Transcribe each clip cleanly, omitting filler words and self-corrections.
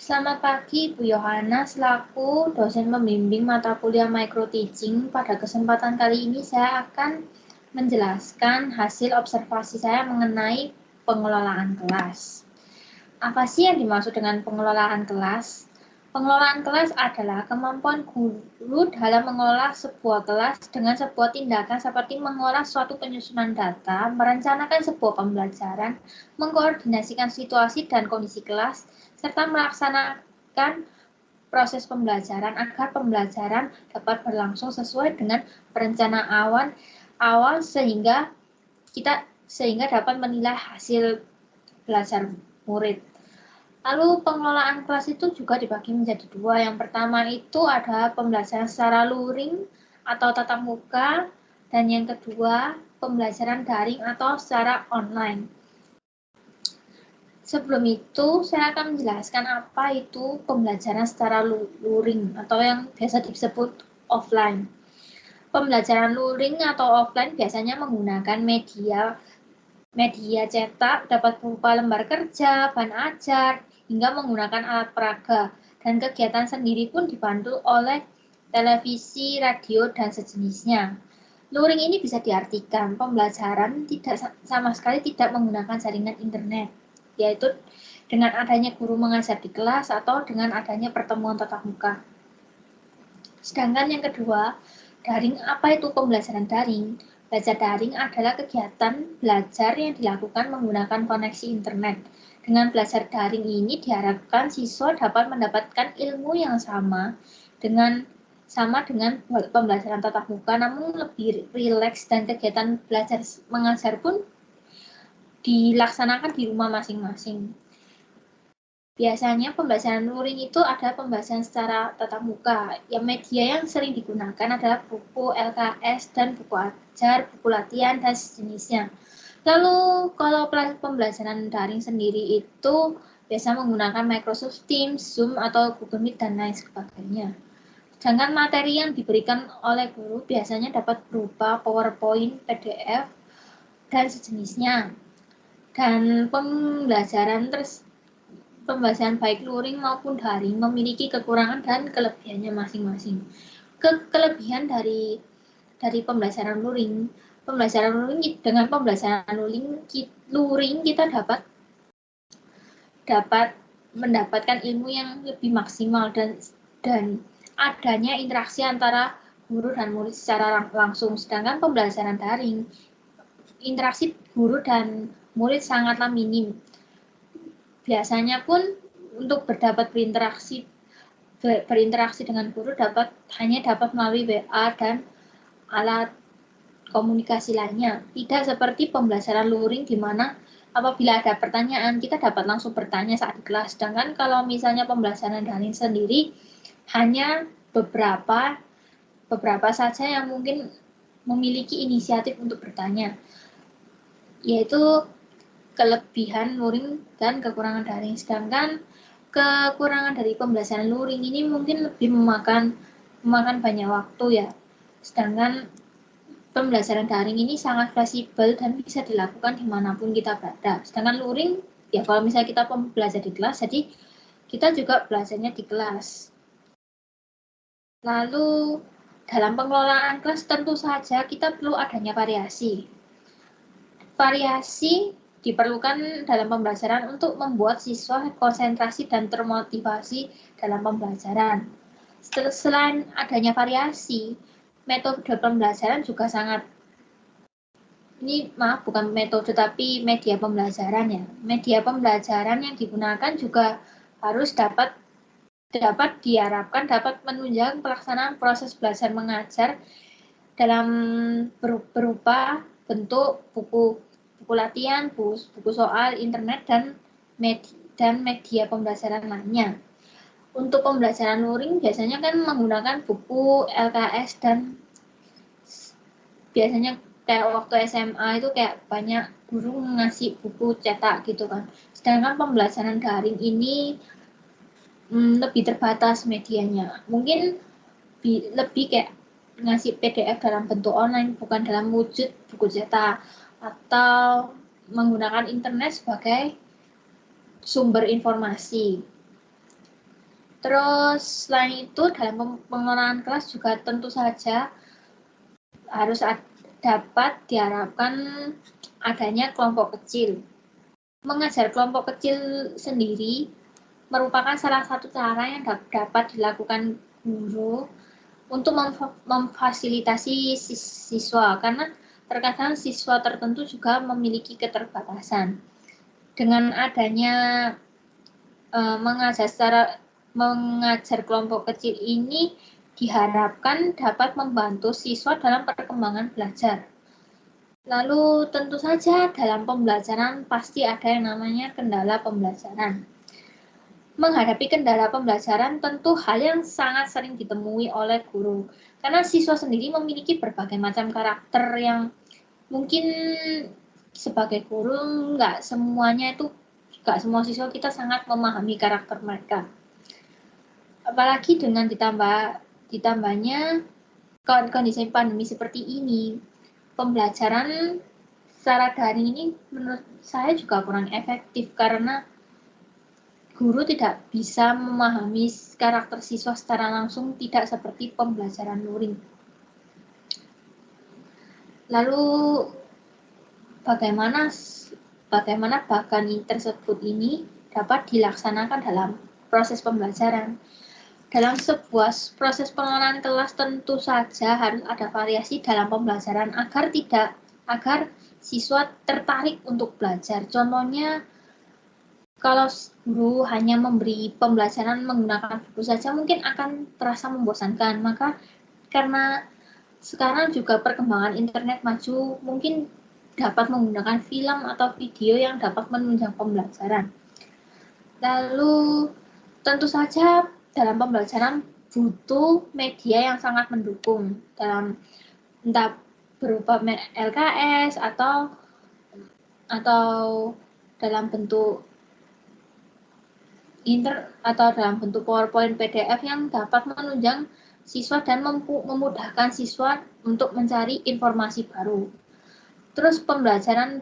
Selamat pagi, Bu Yohana. Selaku dosen pembimbing mata kuliah micro teaching, pada kesempatan kali ini saya akan menjelaskan hasil observasi saya mengenai pengelolaan kelas. Apa sih yang dimaksud dengan pengelolaan kelas? Pengelolaan kelas adalah kemampuan guru dalam mengelola sebuah kelas dengan sebuah tindakan seperti mengolah suatu penyusunan data, merencanakan sebuah pembelajaran, mengkoordinasikan situasi dan kondisi kelas, serta melaksanakan proses pembelajaran agar pembelajaran dapat berlangsung sesuai dengan perencanaan awal sehingga dapat menilai hasil belajar murid. Lalu pengelolaan kelas itu juga dibagi menjadi dua. Yang pertama itu ada pembelajaran secara luring atau tatap muka, dan yang kedua pembelajaran daring atau secara online. Sebelum itu, saya akan menjelaskan apa itu pembelajaran secara luring atau yang biasa disebut offline. Pembelajaran luring atau offline biasanya menggunakan media cetak, dapat berupa lembar kerja, bahan ajar, hingga menggunakan alat peraga, dan kegiatan sendiri pun dibantu oleh televisi, radio, dan sejenisnya. Luring ini bisa diartikan pembelajaran sama sekali tidak menggunakan jaringan internet, yaitu dengan adanya guru mengajar di kelas atau dengan adanya pertemuan tatap muka. Sedangkan yang kedua, daring. Apa itu pembelajaran daring? Belajar daring adalah kegiatan belajar yang dilakukan menggunakan koneksi internet. Dengan belajar daring ini diharapkan siswa dapat mendapatkan ilmu yang sama dengan pembelajaran tatap muka, namun lebih rileks, dan kegiatan belajar mengajar pun dilaksanakan di rumah masing-masing. Biasanya pembelajaran luring itu ada pembelajaran secara tatap muka. Yang media yang sering digunakan adalah buku LKS dan buku ajar, buku latihan, dan sejenisnya. Lalu kalau pembelajaran daring sendiri itu biasa menggunakan Microsoft Teams, Zoom, atau Google Meet, dan lain sebagainya. Sedangkan materi yang diberikan oleh guru biasanya dapat berupa PowerPoint, PDF, dan sejenisnya. Dan pembelajaran baik luring maupun daring memiliki kekurangan dan kelebihannya masing-masing. Kelebihan dari pembelajaran luring dengan pembelajaran luring kita dapat mendapatkan ilmu yang lebih maksimal dan adanya interaksi antara guru dan murid secara langsung. Sedangkan pembelajaran daring, interaksi guru dan murid sangatlah minim. Biasanya pun untuk berinteraksi dengan guru hanya dapat melalui WA dan alat komunikasi lainnya. Tidak seperti pembelajaran luring di mana apabila ada pertanyaan kita dapat langsung bertanya saat di kelas. Sedangkan kalau misalnya pembelajaran daring sendiri hanya beberapa saja yang mungkin memiliki inisiatif untuk bertanya, yaitu kelebihan luring dan kekurangan daring. Sedangkan kekurangan dari pembelajaran luring ini mungkin lebih memakan banyak waktu ya. Sedangkan pembelajaran daring ini sangat fleksibel dan bisa dilakukan dimanapun kita berada. Sedangkan luring, ya kalau misalnya kita belajar di kelas, jadi kita juga belajarnya di kelas. Lalu dalam pengelolaan kelas tentu saja kita perlu adanya variasi. Variasi diperlukan dalam pembelajaran untuk membuat siswa konsentrasi dan termotivasi dalam pembelajaran. Selain adanya variasi, metode pembelajaran juga bukan metode tapi media pembelajaran ya. Media pembelajaran yang digunakan juga harus dapat diharapkan dapat menunjang pelaksanaan proses belajar mengajar dalam berupa bentuk buku latihan, buku soal, internet, dan media pembelajaran lainnya. Untuk pembelajaran luring biasanya kan menggunakan buku LKS, dan biasanya kayak waktu SMA itu kayak banyak guru ngasih buku cetak gitu kan. Sedangkan pembelajaran daring ini lebih terbatas medianya. Mungkin lebih kayak ngasih PDF dalam bentuk online, bukan dalam wujud buku cetak, atau menggunakan internet sebagai sumber informasi. Terus selain itu dalam pengelolaan kelas juga tentu saja harus dapat diharapkan adanya kelompok kecil. Mengajar kelompok kecil sendiri merupakan salah satu cara yang dapat dilakukan guru untuk memfasilitasi siswa, karena terkadang siswa tertentu juga memiliki keterbatasan. Dengan adanya mengajar kelompok kecil ini diharapkan dapat membantu siswa dalam perkembangan belajar. Lalu tentu saja dalam pembelajaran pasti ada yang namanya kendala pembelajaran. Menghadapi kendala pembelajaran tentu hal yang sangat sering ditemui oleh guru, karena siswa sendiri memiliki berbagai macam karakter yang mungkin sebagai guru nggak semua siswa kita sangat memahami karakter mereka. Apalagi dengan ditambahnya kondisi pandemi seperti ini, pembelajaran secara daring ini menurut saya juga kurang efektif karena guru tidak bisa memahami karakter siswa secara langsung, tidak seperti pembelajaran luring. Lalu bagaimana bahkan tersebut ini dapat dilaksanakan dalam proses pembelajaran? Dalam sebuah proses pengelolaan kelas tentu saja harus ada variasi dalam pembelajaran agar siswa tertarik untuk belajar. Contohnya, kalau guru hanya memberi pembelajaran menggunakan buku saja mungkin akan terasa membosankan. Maka karena sekarang juga perkembangan internet maju, mungkin dapat menggunakan film atau video yang dapat menunjang pembelajaran. Lalu tentu saja dalam pembelajaran butuh media yang sangat mendukung, dalam entah berupa LKS atau dalam bentuk dalam bentuk PowerPoint, PDF yang dapat menunjang siswa dan memudahkan siswa untuk mencari informasi baru. Terus pembelajaran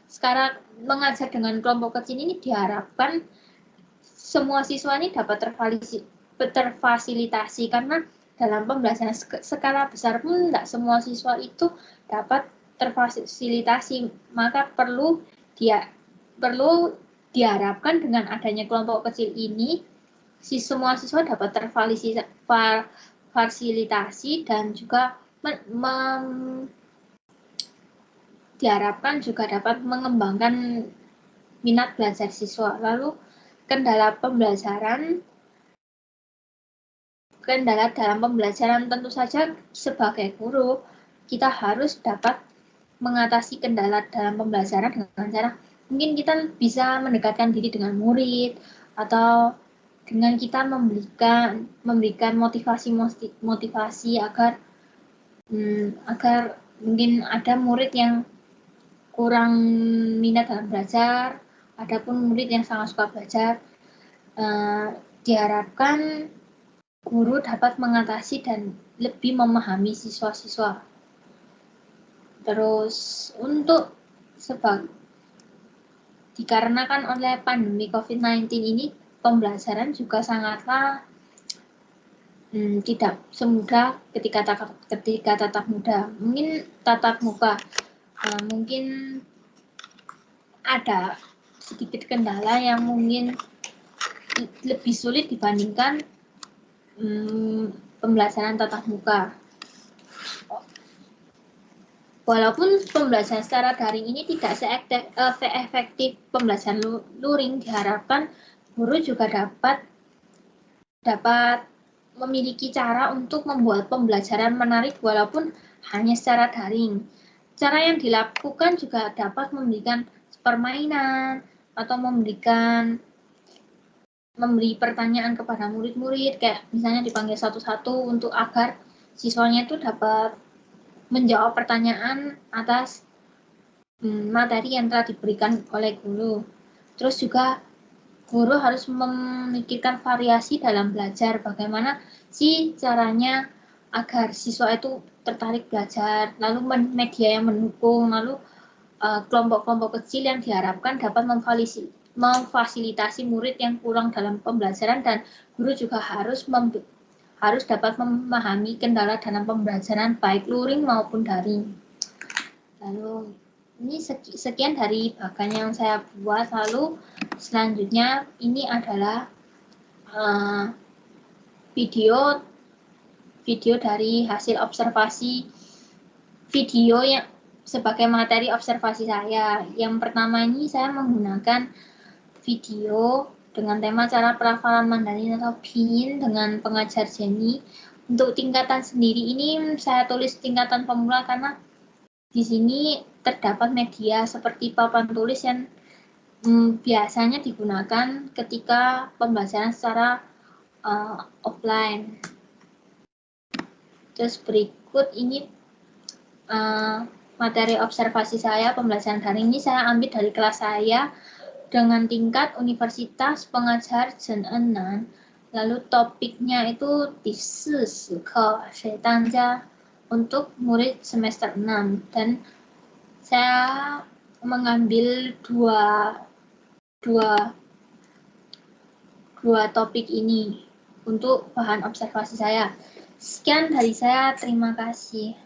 sekarang mengajar dengan kelompok kecil ini diharapkan semua siswa ini dapat terfasilitasi, karena dalam pembelajaran skala besar pun tidak semua siswa itu dapat terfasilitasi. Maka perlu diharapkan dengan adanya kelompok kecil ini, semua siswa dapat terfasilitasi dan juga diharapkan juga dapat mengembangkan minat belajar siswa. Lalu kendala dalam pembelajaran tentu saja sebagai guru kita harus dapat mengatasi kendala dalam pembelajaran dengan cara mungkin kita bisa mendekatkan diri dengan murid, atau dengan kita memberikan motivasi agar mungkin ada murid yang kurang minat dalam belajar, adapun murid yang sangat suka belajar. Diharapkan guru dapat mengatasi dan lebih memahami siswa-siswa. Terus dikarenakan oleh pandemi COVID-19 ini, pembelajaran juga sangatlah tidak semudah ketika tatap muka. Mungkin ada sedikit kendala yang mungkin lebih sulit dibandingkan pembelajaran tatap muka. Walaupun pembelajaran secara daring ini tidak seefektif pembelajaran luring, diharapkan guru juga dapat memiliki cara untuk membuat pembelajaran menarik walaupun hanya secara daring. Cara yang dilakukan juga dapat memberikan permainan atau memberi pertanyaan kepada murid-murid, kayak misalnya dipanggil satu-satu untuk agar siswanya itu dapat menjawab pertanyaan atas materi yang telah diberikan oleh guru. Terus juga guru harus memikirkan variasi dalam belajar, bagaimana sih caranya agar siswa itu tertarik belajar, lalu media yang mendukung, lalu kelompok-kelompok kecil yang diharapkan dapat memfasilitasi murid yang kurang dalam pembelajaran, dan guru juga harus dapat memahami kendala dalam pembelajaran baik luring maupun daring. Lalu ini sekian dari bagan yang saya buat. Lalu selanjutnya ini adalah video dari hasil observasi video yang sebagai materi observasi saya. Yang pertama ini saya menggunakan video dengan tema cara pelafalan Mandarin atau Pinyin dengan pengajar Jenny. Untuk tingkatan sendiri ini saya tulis tingkatan pemula karena di sini terdapat media seperti papan tulis yang biasanya digunakan ketika pembelajaran secara offline. Terus berikut ini materi observasi saya pembelajaran daring ini saya ambil dari kelas saya dengan tingkat universitas pengajar Chen Ennan. Lalu topiknya itu di untuk murid semester 6, dan saya mengambil dua topik ini untuk bahan observasi saya. Sekian dari saya, terima kasih.